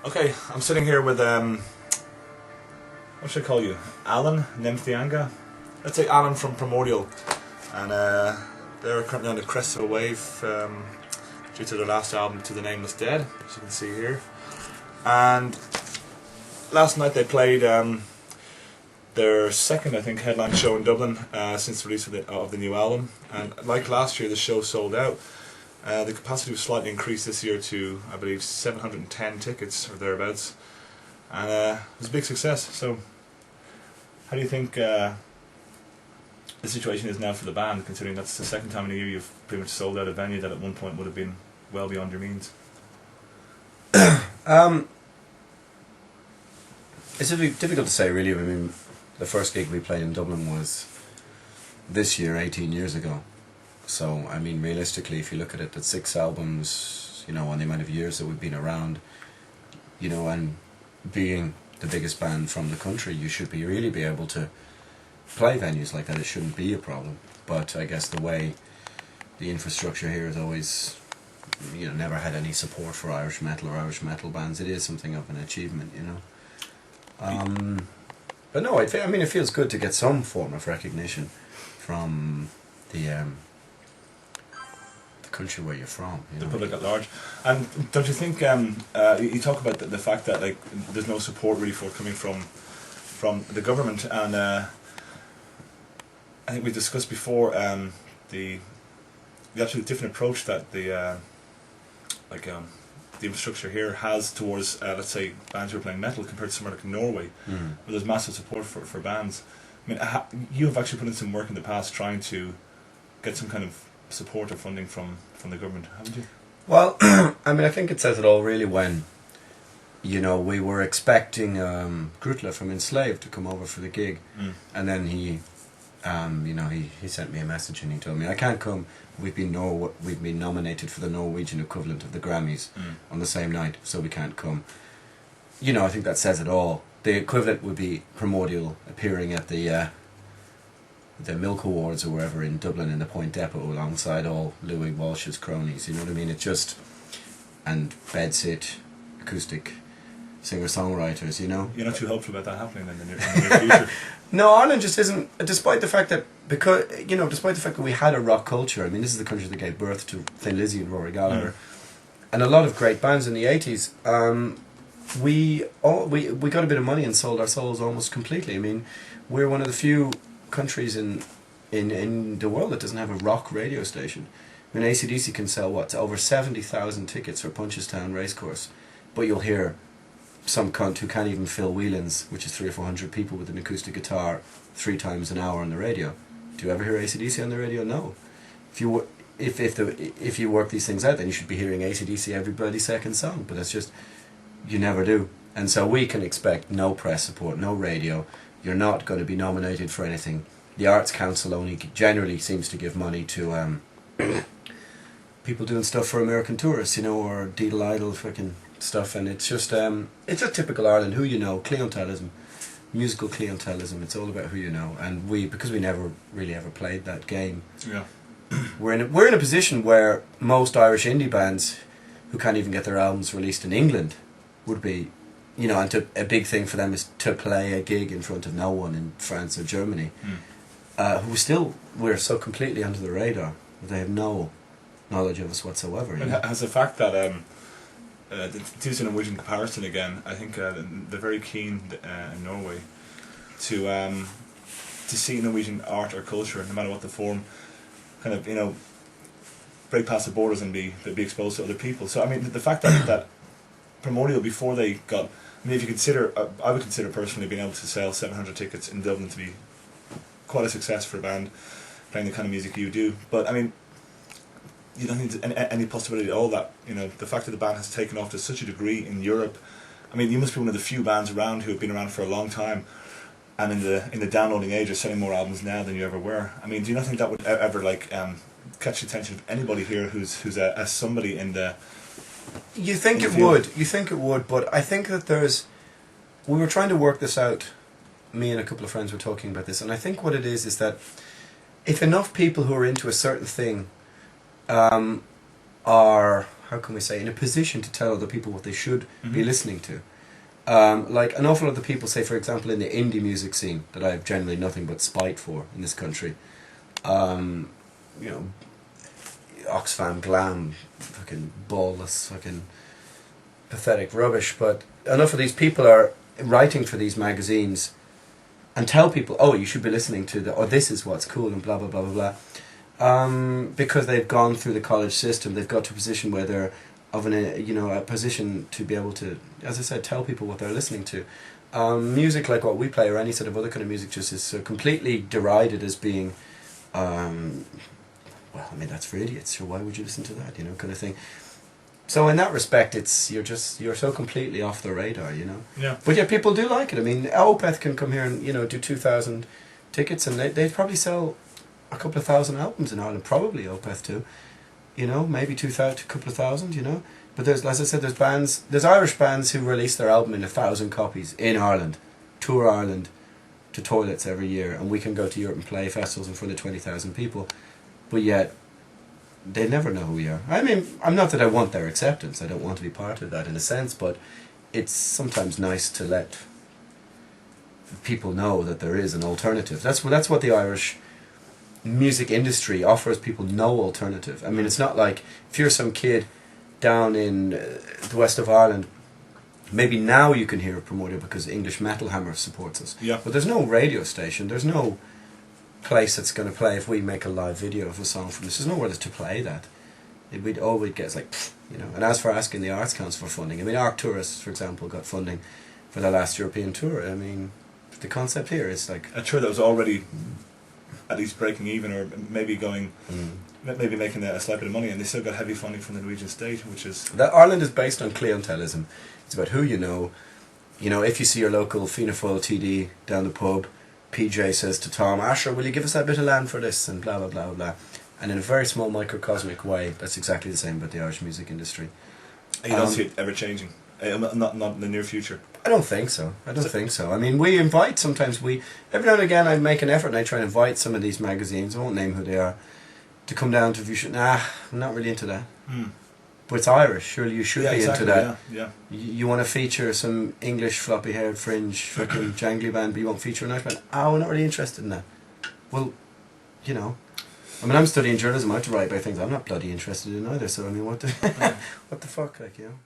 Okay, I'm sitting here with what should I call you? Alan Nymphianga? Let's say Alan from Primordial, and they're currently on the crest of a wave due to their last album, To the Nameless Dead, as you can see here. And last night they played their second, I think, headline show in Dublin since the release of the new album. And like last year, the show sold out. The capacity was slightly increased this year to, I believe, 710 tickets or thereabouts, and it was a big success. So, how do you think the situation is now for the band, considering that's the second time in a year you've pretty much sold out a venue that at one point would have been well beyond your means? It's difficult to say, really. I mean, the first gig we played in Dublin was this year, 18 years ago. So, I mean, realistically, if you look at it, that's 6 albums, you know, on the amount of years that we've been around, you know, and being the biggest band from the country, you should really be able to play venues like that. It shouldn't be a problem. But I guess the way the infrastructure here has always, you know, never had any support for Irish metal or Irish metal bands, it is something of an achievement, you know. But no, I mean, it feels good to get some form of recognition from the country where you're from, you know? The public at large. And don't you think you talk about the fact that like there's no support really forthcoming from the government, and I think we discussed before the absolute different approach that the infrastructure here has towards let's say bands who are playing metal compared to somewhere like Norway, where there's massive support for bands. I mean, you have actually put in some work in the past trying to get some kind of support or funding from the government, haven't you? Well, I mean, I think it says it all really when, you know, we were expecting Grutla from Enslaved to come over for the gig, and then he, you know, he sent me a message and he told me, I can't come, we've been nominated for the Norwegian equivalent of the Grammys on the same night, so we can't come. You know, I think that says it all. The equivalent would be Primordial appearing at the Milk Awards or wherever in Dublin in the Point Depot alongside all Louis Walsh's cronies, you know what I mean? It just, and bedsit, acoustic singer-songwriters, you know? You're not too hopeful about that happening in the near future? No, Ireland just isn't, despite the fact that, despite the fact that we had a rock culture. I mean, this is the country that gave birth to Thin Lizzy and Rory Gallagher, and a lot of great bands in the 80s. We got a bit of money and sold our souls almost completely. I mean, we're one of the few countries in the world that doesn't have a rock radio station. I mean, AC/DC can sell over 70,000 tickets for Punchestown Racecourse, but you'll hear some cunt who can't even fill Whelan's, which is 300 or 400 people with an acoustic guitar, 3 times an hour on the radio. Do you ever hear AC/DC on the radio? No. If you work these things out, then you should be hearing AC/DC every bloody second song, but that's just, you never do. And so we can expect no press support, no radio. You're not going to be nominated for anything. The Arts Council only generally seems to give money to people doing stuff for American tourists, you know, or Deedle Idol fucking stuff, and it's just typical Ireland. Who you know, clientelism, musical clientelism. It's all about who you know, and because we never really ever played that game. Yeah, we're in a position where most Irish indie bands who can't even get their albums released in England would be. You know, and a big thing for them is to play a gig in front of no one in France or Germany. We're so completely under the radar that they have no knowledge of us whatsoever. And has the fact that to use a Norwegian comparison again, I think they're very keen in Norway to see Norwegian art or culture, no matter what the form, kind of, you know, break past the borders and be exposed to other people. So I mean, the fact that Primordial, before they got, I mean, if you consider, I would consider personally being able to sell 700 tickets in Dublin to be quite a success for a band playing the kind of music you do. But I mean, you don't need any possibility at all that, you know, the fact that the band has taken off to such a degree in Europe. I mean, you must be one of the few bands around who have been around for a long time, and in the downloading age are selling more albums now than you ever were. I mean, do you not think that would ever like catch the attention of anybody here who's a somebody in the... You think it would, but I think that we were trying to work this out, me and a couple of friends were talking about this, and I think what it is that if enough people who are into a certain thing are how can we say, in a position to tell other people what they should be listening to. Like an awful lot of people say, for example, in the indie music scene that I have generally nothing but spite for in this country, you know, Oxfam glam, fucking ballless, fucking pathetic rubbish. But enough of these people are writing for these magazines and tell people, oh, you should be listening to or this is what's cool and blah blah blah blah blah, because they've gone through the college system, they've got to a position where they're of a position to be able to, as I said, tell people what they're listening to. Music like what we play or any sort of other kind of music just is so completely derided as being, well, I mean, that's for idiots, so why would you listen to that, you know, kind of thing. So in that respect, you're so completely off the radar, you know. Yeah. But yeah, people do like it. I mean, Opeth can come here and, you know, do 2,000 tickets, and they'd probably sell a couple of thousand albums in Ireland, probably Opeth too. You know, maybe 2,000, a couple of thousand, you know. But there's, as I said, there's Irish bands who release their album in 1,000 copies in Ireland, tour Ireland to toilets every year, and we can go to Europe and play festivals in front of 20,000 people. But yet, they never know who we are. I mean, I'm not that I want their acceptance. I don't want to be part of that in a sense, but it's sometimes nice to let people know that there is an alternative. That's what the Irish music industry offers people, no alternative. I mean, it's not like if you're some kid down in the west of Ireland, maybe now you can hear Primordial because English Metal Hammer supports us. Yeah. But there's no radio station, there's no place that's going to play if we make a live video of a song from this. There's nowhere to play that. All we'd get is like, you know. And as for asking the Arts Council for funding, I mean, Arc Tourists, for example, got funding for their last European tour. I mean, the concept here is like a tour that was already at least breaking even, or maybe going, maybe making a slight bit of money, and they still got heavy funding from the Norwegian state, which is that Ireland is based on clientelism. It's about who you know. You know, if you see your local Fianna Fáil TD down the pub, PJ says to Tom, Asher, will you give us that bit of land for this, and blah blah blah blah. And in a very small microcosmic way, that's exactly the same about the Irish music industry. And you don't see it ever changing, not in the near future. I don't think so. I mean, we invite, sometimes every now and again I make an effort and I try and invite some of these magazines, I won't name who they are, to come down to view. Nah, I'm not really into that. But it's Irish, surely you should be into that. Yeah. You want to feature some English floppy haired fringe fucking jangly band, but you won't feature an Irish band. Oh, I'm not really interested in that. Well, you know, I mean, I'm studying journalism, I have to write about things I'm not bloody interested in either, so I mean, what the fuck, like, you know.